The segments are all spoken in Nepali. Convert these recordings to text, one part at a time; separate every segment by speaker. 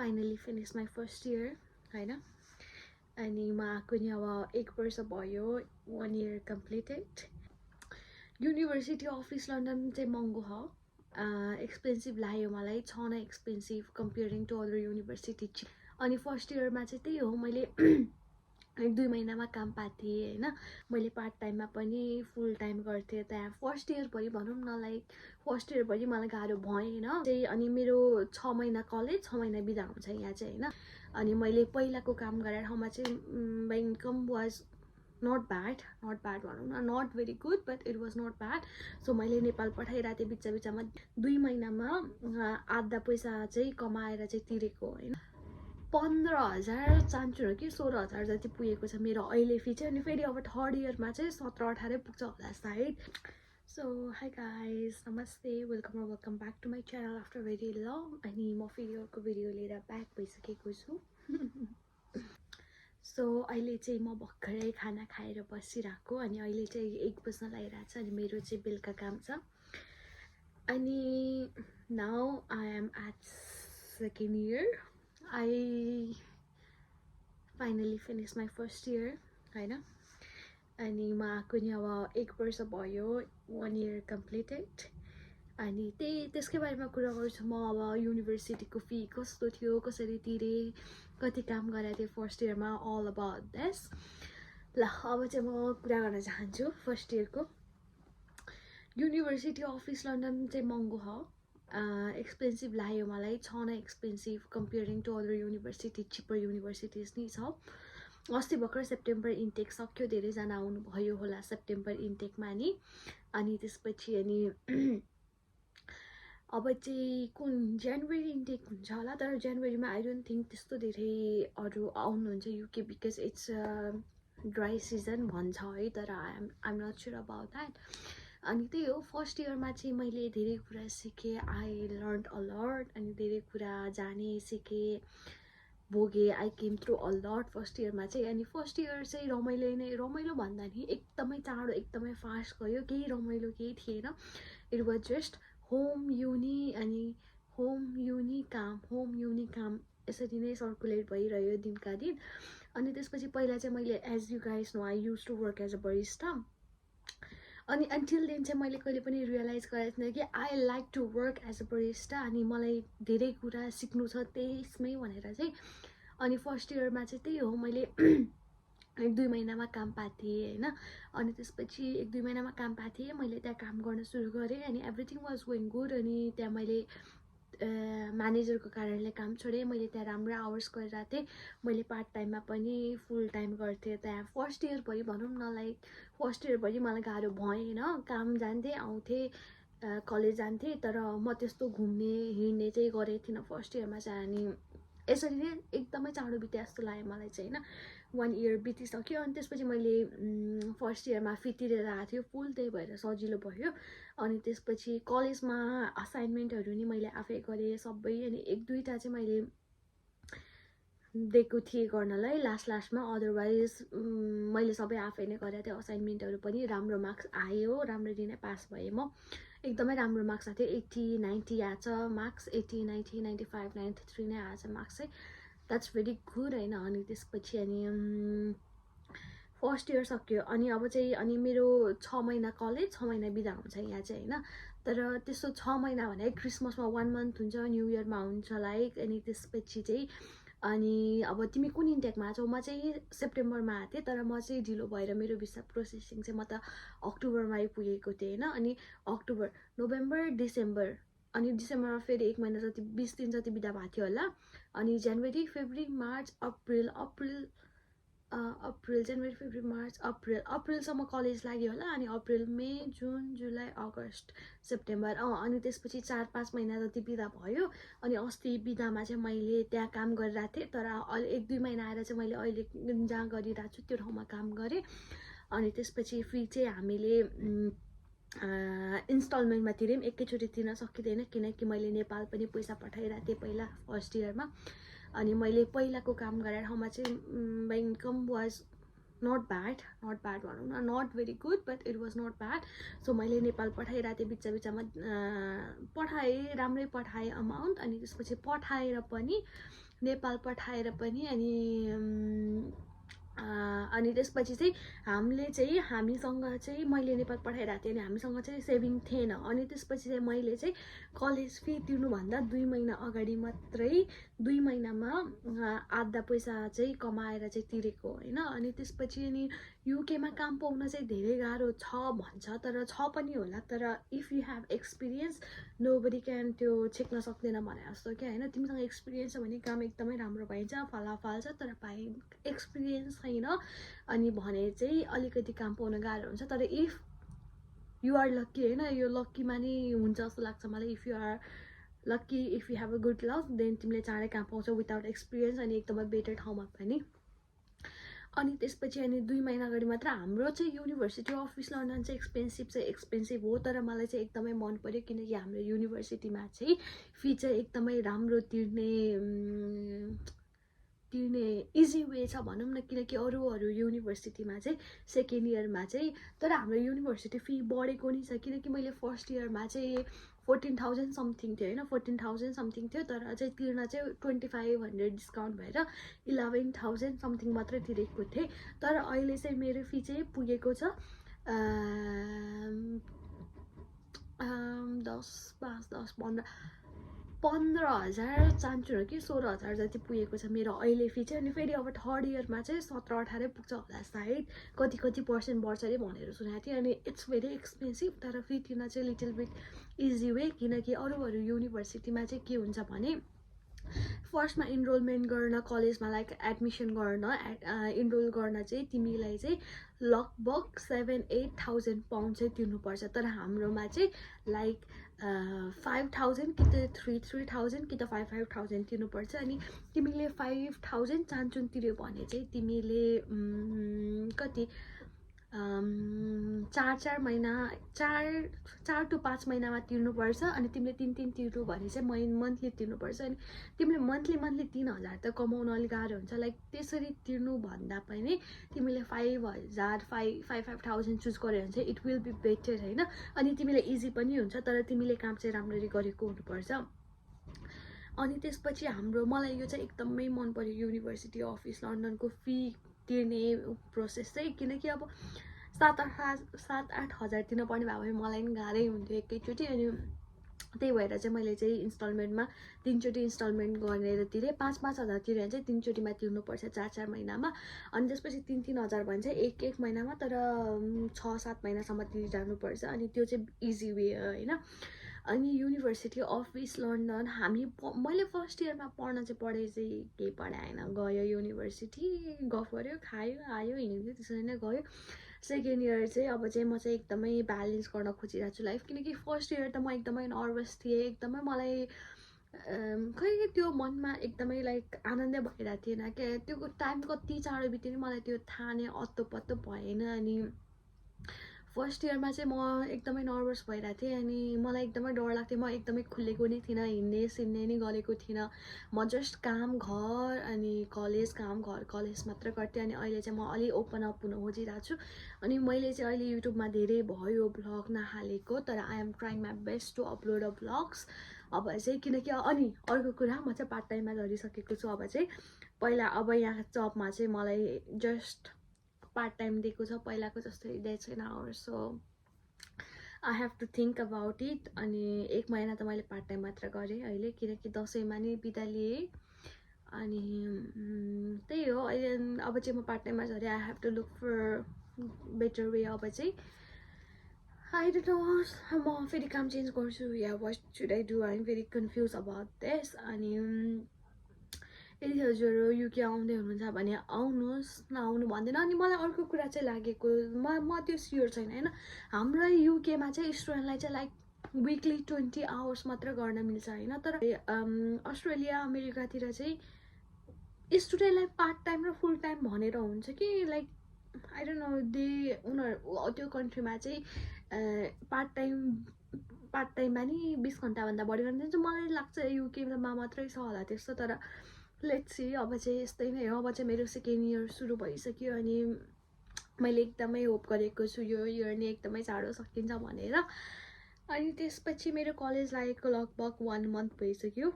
Speaker 1: finally finished my first year हैन अनि म आएको नि अब 1 वर्ष भयो 1 year completed university office London चाहिँ महँगो हो एक्सपेन्सिभ लाग्यो मलाई छ न expensive comparing to other university अनि फर्स्ट इयरमा चाहिँ त्यही हो मैले 1-2 महिनामा काम पाथेँ हैन मैले पार्ट टाइममा पनि फुल टाइम गर्थेँ त्यहाँ फर्स्ट इयर भरि भनौँ न लाइक फर्स्ट इयर भरि मलाई गाह्रो भएन चाहिँ अनि मेरो 6 महिना कलेज 6 महिना बिदा हुन्छ यहाँ चाहिँ हैन अनि मैले पहिलाको काम गरेर ठाउँमा चाहिँ my income was not bad भनौँ न not very good but it was not bad so मैले नेपाल पठाइरहेको थिएँ बिच बिचमा 2 महिनामा आधा पैसा चाहिँ कमाएर चाहिँ तिरेको हैन 15,000 चान्छु हो कि 16,000 जति पुगेको छ मेरो अहिले फी चाहिँ अनि फेरि अब थर्ड इयरमा चाहिँ 17-18 पुग्छ होला सायद सो हाई गाइज नमस्ते welcome back to my channel after very long अनि म फेरि अर्को भिडियो लिएर ब्याक भइसकेको छु सो अहिले चाहिँ म भर्खरै खाना खाएर बसिरहेको अनि अहिले चाहिँ 1 बज्न लागिरहेछ अनि मेरो चाहिँ बेलुका काम छ अनि now I am at second year I finally finished my first year हैन अनि म आएको नि अब 1 वर्ष भयो 1 year completed अनि त्यसकै बारेमा कुरा गर्छु म अब युनिभर्सिटीको फी कस्तो थियो कसरी तिरे कति काम गरेको थिएँ फर्स्ट इयरमा all about this ल अब चाहिँ म कुरा गर्न चाहन्छु फर्स्ट इयरको युनिभर्सिटी अफिस लन्डन चाहिँ महँगो हो एक्सपेन्सिभ लाग्यो मलाई छ न expensive comparing to other university cheaper universities नि छ अस्ति भर्खर सेप्टेम्बर इन्टेक सक्यो धेरैजना आउनुभयो होला सेप्टेम्बर इन्टेकमा नि अनि त्यसपछि अनि अब चाहिँ कुन जनवरी इन्टेक हुन्छ होला तर जनवरीमा आई डोन्ट थिङ्क त्यस्तो धेरै अरू आउनुहुन्छ UK because it's dry season भन्छ है तर I'm not sure about that अनि त्यही हो फर्स्ट इयरमा चाहिँ मैले धेरै कुरा सिकेँ आई लर्न अ लट अनि धेरै कुरा जाने सिकेँ भोगेँ I came through a lot first इयरमा चाहिँ अनि फर्स्ट इयर चाहिँ रमाइलो भन्दा नि एकदमै चाँडो एकदमै फास्ट गयो केही रमाइलो केही थिएन इट वाज जस्ट होम युनि अनि होम युनि काम यसरी नै सर्कुलेट भइरह्यो दिनका दिन अनि त्यसपछि पहिला चाहिँ मैले as you guys no I use to work as a barista अनि अन्टिल देन चाहिँ मैले कहिले पनि रियलाइज गरेको थिइनँ कि I like to work as a barista अनि मलाई धेरै कुरा सिक्नु छ त्यसमै भनेर चाहिँ अनि फर्स्ट इयरमा चाहिँ त्यही हो मैले 1-2 महिनामा काम पाथेँ हैन अनि त्यसपछि 1-2 महिनामा काम पाथेँ मैले त्यहाँ काम गर्न सुरु गरेँ अनि एभ्रिथिङ वाज गोइङ गुड अनि त्यहाँ मैले म्यानेजरको कारणले काम छोडेँ मैले त्यहाँ राम्रो आवर्स गरिरहेको थिएँ मैले पार्ट टाइममा पनि फुल टाइम गर्थेँ त्यहाँ फर्स्ट इयर भरि भनौँ न लाइक फर्स्ट इयर भरि मलाई गाह्रो भएन काम जान्थेँ आउँथेँ कलेज जान्थेँ तर म त्यस्तो घुम्ने हिँड्ने चाहिँ गरेको थिइनँ फर्स्ट इयरमा चाहिँ अनि यसरी नै एकदमै चाँडो बित्यो जस्तो लाग्यो मलाई चाहिँ हैन 1 इयर बितिसक्यो अनि त्यसपछि मैले फर्स्ट इयरमा फी तिरेर आएको थियो फुल त्यही भएर सजिलो भयो अनि त्यसपछि कलेजमा असाइनमेन्टहरू नि मैले आफै गरेँ सबै अनि 1-2टा चाहिँ मैले दिएको थिएँ गर्नलाई लास्टमा अदरवाइज मैले सबै आफै नै गरेको थिएँ असाइनमेन्टहरू पनि राम्रो मार्क्स आयो राम्ररी नै पास भएँ म एकदमै राम्रो मार्क्स आएको थियो 80-90 आएछ मार्क्स 80-90 95 93 नै आएछ मार्क्स चाहिँ द्याट्स भेरी गुड हैन अनि त्यसपछि अनि फर्स्ट इयर सक्यो अनि अब चाहिँ अनि मेरो 6 महिना कलेज 6 महिना बिदा हुन्छ यहाँ चाहिँ हैन तर त्यस्तो 6 महिना भने क्रिसमसमा 1 मन्थ हुन्छ न्यू इयरमा हुन्छ लाइक अनि त्यसपछि चाहिँ अनि अब तिमी कुन इन्टेकमा छौ म चाहिँ सेप्टेम्बरमा आएको थिएँ तर म चाहिँ ढिलो भएर मेरो भिसा प्रोसेसिङ चाहिँ म त अक्टोबरमा आइपुगेको थिएँ हैन अनि अक्टोबर नोभेम्बर डिसेम्बर अनि डिसेम्बरमा फेरि 1 महिना जति 20 दिन जति बिदा भएको थियो होला अनि जनवरी फेब्रुअरी मार्च अप्रिल जनवरी फेब्रुअरी मार्च अप्रिलसम्म कलेज लाग्यो होला अनि अप्रिल मे जुन जुलाई अगस्त सेप्टेम्बर अनि त्यसपछि 4-5 महिना जति बिदा भयो अनि अस्ति बिदामा चाहिँ मैले त्यहाँ काम गरिरहेको थिएँ तर 1-2 महिना आएर चाहिँ मैले अहिले जहाँ गरिरहेको छु त्यो ठाउँमा काम गरेँ अनि त्यसपछि फी चाहिँ हामीले इन्स्टलमेन्टमा तिर्यौँ एकैचोटि तिर्न सकिँदैन किनकि मैले नेपाल पनि पैसा पठाइरहेको थिएँ पहिला फर्स्ट इयरमा अनि मैले पहिलाको काम गरेर ठाउँमा चाहिँ my income was not bad भनौँ न, not very good but it was not bad. So मैले नेपाल पठाइरहेको थिएँ, बिच्चा बिच्चामा पठाएँ, राम्रै पठाएँ अमाउन्ट. अनि त्यसपछि पठाएर पनि नेपाल पठाएर पनि अनि त्यसपछि चाहिँ हामीसँग चाहिँ मैले नेपाल पठाइरहेको थिएँ अनि हामीसँग चाहिँ सेभिङ थिएन. अनि त्यसपछि चाहिँ मैले चाहिँ कलेज फी तिर्नुभन्दा 2 महिना अगाडि मात्रै 2 महिनामा आधा पैसा चाहिँ कमाएर चाहिँ तिरेको होइन. अनि त्यसपछि अनि युकेमा काम पाउन चाहिँ धेरै गाह्रो छ भन्छ, तर छ पनि होला, तर if you have experience nobody can त्यो छेक्न सक्दैन भने जस्तो क्या होइन. तिमीसँग एक्सपिरियन्स छ भने काम एकदमै राम्रो पाइन्छ, फलाफाल छ, तर एक्सपिरियन्स छैन अनि भने चाहिँ अलिकति काम पाउन गाह्रो हुन्छ. तर इफ यु आर लक्की होइन, यो लक्कीमा नै हुन्छ जस्तो लाग्छ मलाई. If you are lucky, if you have a good lock, then तिमीले चाँडै काम पाउँछौ विदाउट एक्सपिरियन्स अनि एकदमै बेटर ठाउँमा पनि. अनि त्यसपछि अनि 2 महिना अगाडि मात्र हाम्रो चाहिँ युनिभर्सिटी अफिस लन्डन चाहिँ एक्सपेन्सिभ हो, तर मलाई चाहिँ एकदमै मन पर्यो किनकि हाम्रो युनिभर्सिटीमा चाहिँ फी चाहिँ एकदमै राम्रो तिर्ने इजी वे छ भनौँ न. किनकि अरू युनिभर्सिटीमा चाहिँ सेकेन्ड इयरमा चाहिँ, तर हाम्रो युनिभर्सिटी फी बढेको नि छ किनकि मैले फर्स्ट इयरमा चाहिँ 14,000 समथिङ थियो होइन, 14,000 समथिङ थियो, तर चाहिँ तिर्न चाहिँ 2,500 डिस्काउन्ट भएर 11,000 समथिङ मात्रै तिरेको थिएँ. तर अहिले चाहिँ मेरो फी चाहिँ पुगेको छ 15,000 चान्चुहरू कि 16,000 जति पुगेको छ मेरो अहिले फी चाहिँ. अनि फेरि अब थर्ड इयरमा चाहिँ 17-18 पुग्छ होला सायद, कति पर्सेन्ट बढ्छ अरे भनेर सुनेको थिएँ. अनि इट्स भेरी एक्सपेन्सिभ, तर फी तिर्न चाहिँ लिटल बिट इजी वे. किनकि अरू युनिभर्सिटीमा चाहिँ के हुन्छ भने फर्स्टमा इनरोलमेन्ट गर्न कलेजमा लाइक एडमिसन गर्न इनरोल गर्न चाहिँ तिमीलाई चाहिँ लगभग 7-8,000 पाउन्ड चाहिँ तिर्नुपर्छ. तर हाम्रोमा चाहिँ लाइक 5,000 कि त 3,000 कि त 5,000 तिर्नुपर्छ. अनि तिमीले 5,000 चान्चुन तिर्यो भने चाहिँ तिमीले कति 4 महिना 4 to 5 महिनामा तिर्नुपर्छ. अनि तिमीले 3 तिर्नु भने चाहिँ मन्थली तिर्नुपर्छ. अनि तिमीले मन्थली 3,000 त कमाउन अलिक गाह्रो हुन्छ. लाइक त्यसरी तिर्नु भन्दा पनि तिमीले 5,000 चुज गर्यो भने चाहिँ इट विल बी बेटर होइन. अनि तिमीले इजी पनि हुन्छ, तर तिमीले काम चाहिँ राम्ररी गरेको हुनुपर्छ. अनि त्यसपछि मलाई यो चाहिँ एकदमै मन पर्यो युनिभर्सिटी अफिस लन्डनको फी तिर्ने प्रोसेस चाहिँ. किनकि अब 7-8 हजार तिर्न पर्ने भयो भने मलाई पनि गाह्रै हुन्थ्यो एकैचोटि. अनि त्यही भएर चाहिँ मैले चाहिँ इन्स्टलमेन्टमा 3 चोटि इन्स्टलमेन्ट गरेर तिरेँ. 5-5 हजार तिर्यो भने चाहिँ 3 चोटिमा तिर्नुपर्छ 4-4 महिनामा. अनि त्यसपछि 3-3 हजार भने चाहिँ 1-1 महिनामा, तर 6-7 महिनासम्म तिरिरहनुपर्छ. अनि त्यो चाहिँ इजी वे हो होइन. अनि युनिभर्सिटी अफिस लन्डन मैले फर्स्ट इयरमा पढ्न चाहिँ केही पढाएन, गयो युनिभर्सिटी, गफ गऱ्यो, खायो आयो हिँड्यो, त्यसरी नै गयो. सेकेन्ड इयर चाहिँ अब चाहिँ म चाहिँ एकदमै ब्यालेन्स गर्न खोजिरहेको छु लाइफ. किनकि फर्स्ट इयर त म एकदमै नर्भस थिएँ, एकदमै मलाई खै त्यो मनमा एकदमै लाइक आनन्दै भइरहेको थिएन क्या. त्यो टाइम कति चाँडो बित्यो नि मलाई त्यो थाहा नै अत्तो पत्तो भएन. अनि फर्स्ट इयरमा चाहिँ म एकदमै नर्भस भइरहेको थिएँ अनि मलाई एकदमै डर लाग्थ्यो. म एकदमै खुलेको नै थिइनँ, हिँड्ने सिन्ने नै गरेको थिइनँ. म जस्ट काम घर अनि कलेज, काम घर कलेज मात्र गर्थेँ. अनि अहिले चाहिँ म अलि ओपन अप हुन खोजिरहेको छु. अनि मैले चाहिँ अहिले युट्युबमा धेरै भयो भ्लग नहालेको, तर I am trying my best to upload a vlogs अब चाहिँ. किनकि अनि अर्को कुरा म चाहिँ पार्ट टाइममा गरिसकेको छु अब चाहिँ. पहिला अब यहाँ जबमा चाहिँ मलाई जस्ट पार्ट टाइम दिएको छ, पहिलाको जस्तै that's an hour. So I have to think about it. अनि 1 महिना त मैले पार्ट टाइम मात्र गरेँ अहिले, किनकि दसैँमा नै बिदा लिएँ. अनि त्यही हो. अहिले अब चाहिँ म पार्ट टाइममा झरेँ. I have to look for better way. अब चाहिँ आई डोन्ट नो म फेरि काम चेन्ज गर्छु या what should I do. I am very confuse about this. अनि यदि हजुरहरू युके आउँदै हुनुहुन्छ भने आउनुहोस्, नआउनु भन्दैन. अनि मलाई अर्को कुरा चाहिँ लागेको, म त्यो स्योर छैन होइन. हाम्रो युकेमा चाहिँ स्टुडेन्टलाई चाहिँ लाइक विकली 20 आवर्स मात्र गर्न मिल्छ होइन. तर अस्ट्रेलिया अमेरिकातिर चाहिँ स्टुडेन्टलाई पार्ट टाइम र फुल टाइम भनेर हुन्छ कि लाइक आई डोन्ट नो. उनीहरू त्यो कन्ट्रीमा चाहिँ पार्ट टाइममा नि 20 घन्टाभन्दा बढी गर्न दिन्छ. मलाई लाग्छ युकेमा मात्रै छ होला त्यस्तो. तर लेट्स सी अब चाहिँ यस्तै नै हो. अब चाहिँ मेरो सेकेन्ड इयर सुरु भइसक्यो. अनि मैले एकदमै होप गरेको छु यो इयर नै एकदमै चाँडो सकिन्छ भनेर। अनि त्यसपछि मेरो कलेज लागेको लगभग 1 month भइसक्यो।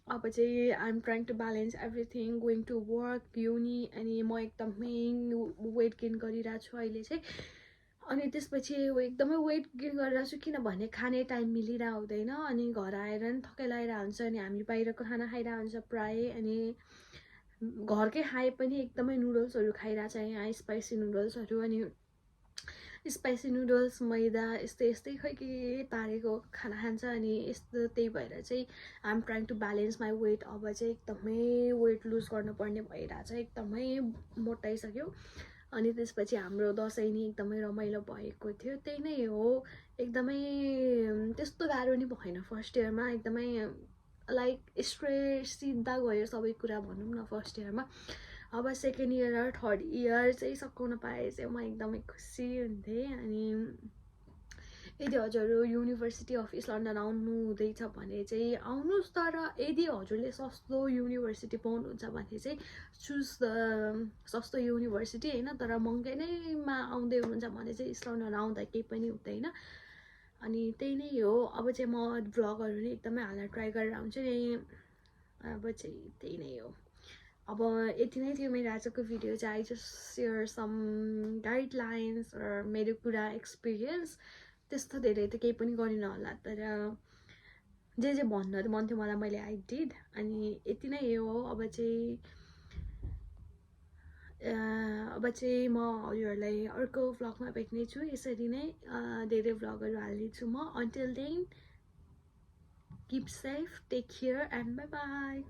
Speaker 1: अब चाहिँ I'm trying to balance everything, going to work, uni, अनि म एकदमै वेट गेन गरिरहेको छु अहिले चाहिँ। अनि त्यसपछि एकदमै वेट गेन गरिरहेको छु किनभने खाने टाइम मिलिरहेको हुँदैन, अनि घर आएर नि थकाइ लागिरहेको हुन्छ, अनि हामी बाहिरको खाना खाइरहेको हुन्छ प्रायः, अनि घरकै खाए पनि एकदमै नुडल्सहरू खाइरहेको छ यहाँ, स्पाइसी नुडल्सहरू, अनि स्पाइसी नुडल्स, मैदा, यस्तै यस्तै खै के पारेको खाना खान्छ। अनि यस्तो त्यही भएर चाहिँ I'm trying to balance my weight. अब चाहिँ एकदमै वेट लुज गर्नुपर्ने भइरहेको छ, एकदमै मोटाइसक्यो। अनि त्यसपछि हाम्रो दसैँ नि एकदमै रमाइलो भएको थियो, त्यही नै हो। एकदमै त्यस्तो गाह्रो नि भएन फर्स्ट इयरमा, एकदमै लाइक स्ट्रेस सिधा गयो सबै कुरा भनौँ न फर्स्ट इयरमा। अब सेकेन्ड इयर र थर्ड इयर चाहिँ सघाउन पाए चाहिँ म एकदमै खुसी हुन्थेँ। अनि यदि हजुरहरू युनिभर्सिटी अफ इस्ट लन्डन आउनु हुँदैछ भने चाहिँ आउनुहोस्, तर यदि हजुरले सस्तो युनिभर्सिटी पाउनुहुन्छ भने चाहिँ चुज द सस्तो युनिभर्सिटी होइन, तर महँगै नैमा आउँदै हुनुहुन्छ भने चाहिँ इस्ट लन्डन आउँदा केही पनि हुँदैन। अनि त्यही नै हो। अब चाहिँ म भ्लगहरू नै एकदमै हाल्न ट्राई गरेर आउँछु नि। अब चाहिँ त्यही नै हो। अब यति नै थियो मेरो आजको भिडियो चाहिँ। I just share some guidelines मेरो कुरा एक्सपिरियन्स, त्यस्तो धेरै त केही पनि गरिनँ होला, तर जे भन्न मन थियो मलाई मैले आई डिड। अनि यति नै हो। अब चाहिँ म हजुरहरूलाई अर्को भ्लगमा भेट्नेछु। यसरी नै धेरै भ्लगहरू हाल्नेछु म। Until then, keep safe, take care, and by by.